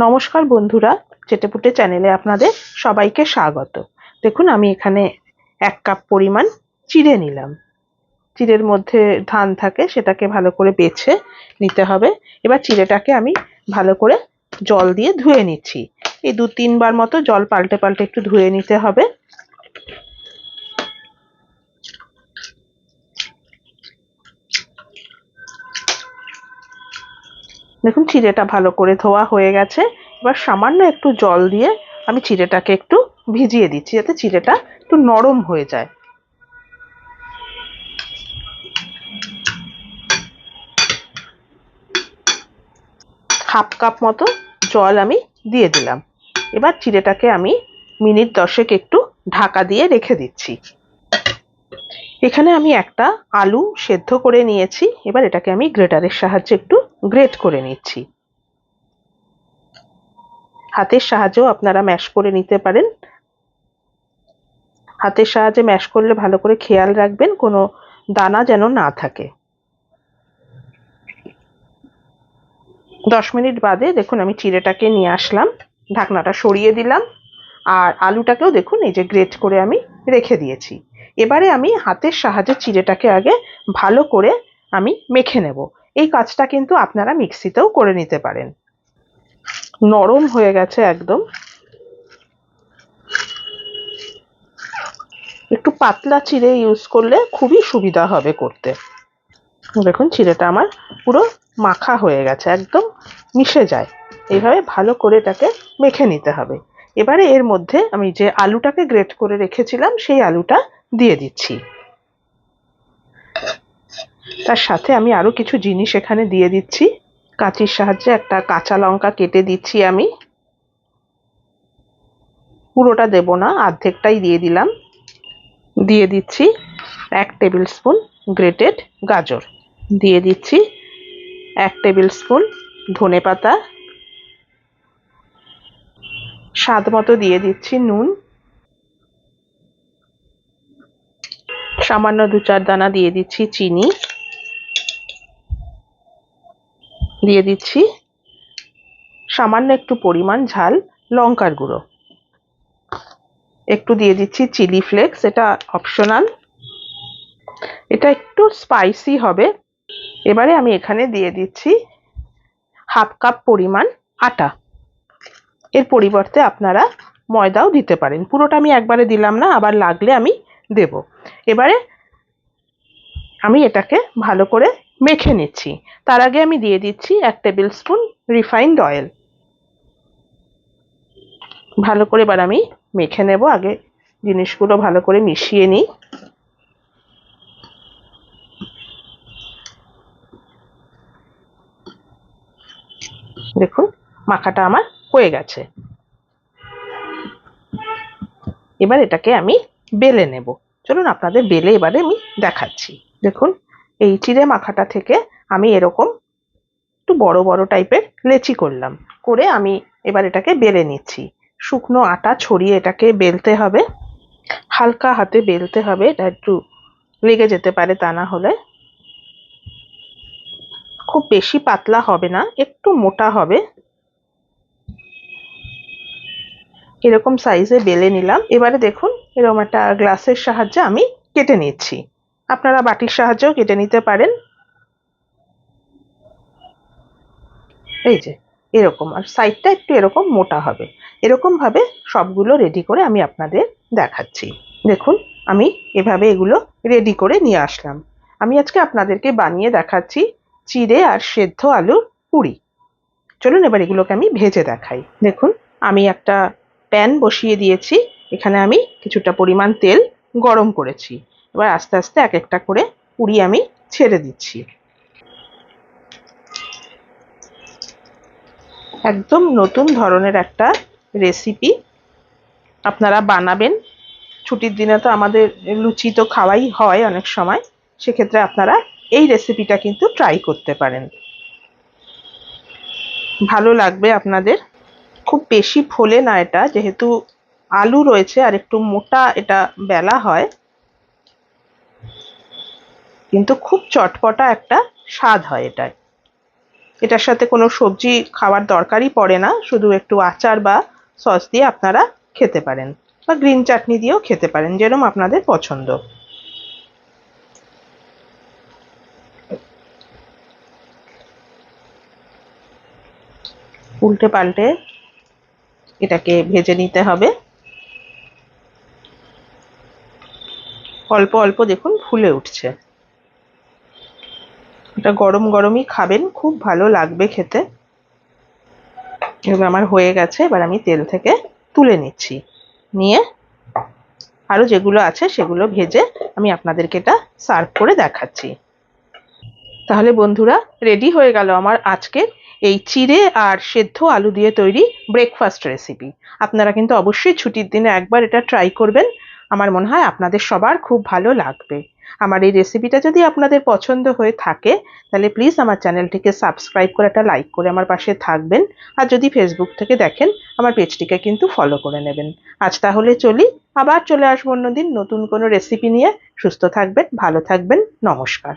নমস্কার বন্ধুরা, চেটেপুটে চ্যানেলে আপনাদের সবাইকে স্বাগত। দেখুন আমি এখানে 1 কাপ পরিমাণ চিড়ে নিলাম। চিড়ের মধ্যে ধান থাকে, সেটাকে ভালো করে বেছে নিতে হবে। এবার চিড়েটাকে আমি ভালো করে জল দিয়ে ধুয়ে নিচ্ছি। এই 2-3 বার মতো জল পাল্টে পাল্টে একটু ধুয়ে নিতে হবে। দেখুন চিড়েটা ভালো করে ধোয়া হয়ে গেছে। এবার সামান্য একটু জল দিয়ে আমি চিড়েটাকে একটু ভিজিয়ে দিচ্ছি, যাতে চিড়েটা একটু নরম হয়ে যায়। হাফ কাপ মতো জল আমি দিয়ে দিলাম। এবার চিড়েটাকে আমি মিনিট 10 একটু ঢাকা দিয়ে রেখে দিচ্ছি। এখানে আমি একটা আলু সেদ্ধ করে নিয়েছি। এবার এটাকে আমি গ্রেটারের সাহায্যে একটু গ্রেট করে নিচ্ছি। হাতের সাহায্যেও আপনারা ম্যাশ করে নিতে পারেন। হাতের সাহায্যে ম্যাশ করলে ভালো করে খেয়াল রাখবেন কোনো দানা যেন না থাকে। 10 মিনিট বাদে দেখুন আমি চিড়েটাকে নিয়ে আসলাম, ঢাকনাটা সরিয়ে দিলাম। আর আলুটাকেও দেখুন এই যে গ্রেট করে আমি রেখে দিয়েছি। এবারে আমি হাতের সাহায্যে চিড়েটাকে আগে ভালো করে আমি মেখে নেব। এই কাজটা কিন্তু আপনারা মিক্সিতেও করে নিতে পারেন। নরম হয়ে গেছে একদম। একটু পাতলা চিড়ে ইউজ করলে খুবই সুবিধা হবে করতে। দেখুন চিড়েটা আমার পুরো মাখা হয়ে গেছে, একদম মিশে যায়। এইভাবে ভালো করে এটাকে মেখে নিতে হবে। এবারে এর মধ্যে আমি যে আলুটাকে গ্রেট করে রেখেছিলাম সেই আলুটা দিয়ে দিচ্ছি। তার সাথে আমি আরো কিছু জিনিস এখানে দিয়ে দিচ্ছি। কাঁচির সাহায্যে একটা কাঁচা লঙ্কা কেটে দিচ্ছি আমি। পুরোটা দেব না, অর্ধেকটাই দিয়ে দিলাম। দিয়ে দিচ্ছি 1 টেবিল স্পুন গ্রেটেড গাজর। দিয়ে দিচ্ছি 1 টেবিল স্পুন ধনেপাতা। স্বাদ মতো দিয়ে দিচ্ছি নুন। সামান্য 2-4 দানা দিয়ে দিচ্ছি চিনি। দিয়ে দিচ্ছি সামান্য একটু পরিমাণ ঝাল লঙ্কার গুঁড়ো। একটু দিয়ে দিচ্ছি চিলি ফ্লেক্স, এটা অপশনাল, এটা একটু স্পাইসি হবে। এবারে আমি এখানে দিয়ে দিচ্ছি হাফ কাপ পরিমাণ আটা। এর পরিবর্তে আপনারা ময়দাও দিতে পারেন। পুরোটা আমি একবারে দিলাম না, আবার লাগলে আমি দেব। এবারে আমি এটাকে ভালো করে মেখে নিচ্ছি। তার আগে আমি দিয়ে দিচ্ছি 1 টেবিল স্পুন রিফাইন্ড অয়েল। ভালো করে এবার আমি মেখে নেব। আগে জিনিসগুলো ভালো করে মিশিয়ে নিই। দেখুন মাখাটা আমার হয়ে গেছে। এবার এটাকে আমি বেলে নেব। চলুন আপনাদের বেলে এবারে আমি দেখাচ্ছি। দেখুন এই চিড়ে মাখাটা থেকে আমি এরকম একটু বড় বড় টাইপের লেচি করলাম, করে আমি এবার এটাকে বেলে নিচ্ছি। শুকনো আটা ছড়িয়ে এটাকে বেলতে হবে। হালকা হাতে বেলতে হবে, এটা একটু লেগে যেতে পারে তা না হলে। খুব বেশি পাতলা হবে না, একটু মোটা হবে। এরকম সাইজে বেলে নিলাম। এবারে দেখুন এরকম একটা গ্লাসের সাহায্যে আমি কেটে নিচ্ছি। আপনারা বাটির সাহায্যেও কেটে নিতে পারেন। এই যে এরকম, আর সাইডটা একটু এরকম মোটা হবে। এরকম ভাবে সবগুলো রেডি করে আমি আপনাদের দেখাচ্ছি। দেখুন আমি এভাবে এগুলো রেডি করে নিয়ে আসলাম। আমি আজকে আপনাদেরকে বানিয়ে দেখাচ্ছি চিড়ে আর সেদ্ধ আলুর পুরি। চলুন এবার এগুলোকে আমি ভেজে দেখাই। দেখুন আমি একটা প্যান বসিয়ে দিয়েছি। এখানে আমি কিছুটা পরিমাণ তেল গরম করেছি। এবার আস্তে আস্তে এক একটা করে পুরি আমি ছেড়ে দিচ্ছি। একদম নতুন ধরনের একটা রেসিপি, আপনারা বানাবেন। ছুটির দিনে তো আমাদের লুচি তো খাওয়াই হয় অনেক সময়, সেক্ষেত্রে আপনারা এই রেসিপিটা কিন্তু ট্রাই করতে পারেন। ভালো লাগবে আপনাদের। খুব বেশি ফোলে না এটা, যেহেতু আলু রয়েছে আর একটু মোটা এটা বেলা হয়, কিন্তু খুব চটপটা একটা স্বাদ হয় এটায়। এটার সাথে কোনো সবজি খাওয়ার দরকারই পড়ে না, শুধু একটু আচার বা সস দিয়ে আপনারা খেতে পারেন, বা গ্রিন চাটনি দিয়েও খেতে পারেন, যেরকম আপনাদের পছন্দ। উল্টে পাল্টে এটাকে ভেজে নিতে হবে। অল্প অল্প দেখুন ফুলে উঠছে। এটা গরম গরমই খাবেন, খুব ভালো লাগবে খেতে। এবার আমার হয়ে গেছে, এবার আমি তেল থেকে তুলে নিচ্ছি, নিয়ে আরো যেগুলো আছে সেগুলো ভেজে আমি আপনাদেরকে এটা সার্ভ করে দেখাচ্ছি। তাহলে বন্ধুরা, রেডি হয়ে গেল আমার আজকে এই চিড়ে আর সেদ্ধ আলু দিয়ে তৈরি ব্রেকফাস্ট রেসিপি। আপনারা কিন্তু অবশ্যই ছুটির দিনে একবার এটা ট্রাই করবেন, আমার মনে হয় আপনাদের সবার খুব ভালো লাগবে। আমার এই রেসিপিটা যদি আপনাদের পছন্দ হয়ে থাকে তাহলে প্লিজ আমার চ্যানেলটিকে সাবস্ক্রাইব করে একটা লাইক করে আমার পাশে থাকবেন। আর যদি ফেসবুক থেকে দেখেন আমার পেজটিকে কিন্তু ফলো করে নেবেন। আজ তাহলে চলি, আবার চলে আসবো অন্যদিন নতুন কোনো রেসিপি নিয়ে। সুস্থ থাকবেন, ভালো থাকবেন, নমস্কার।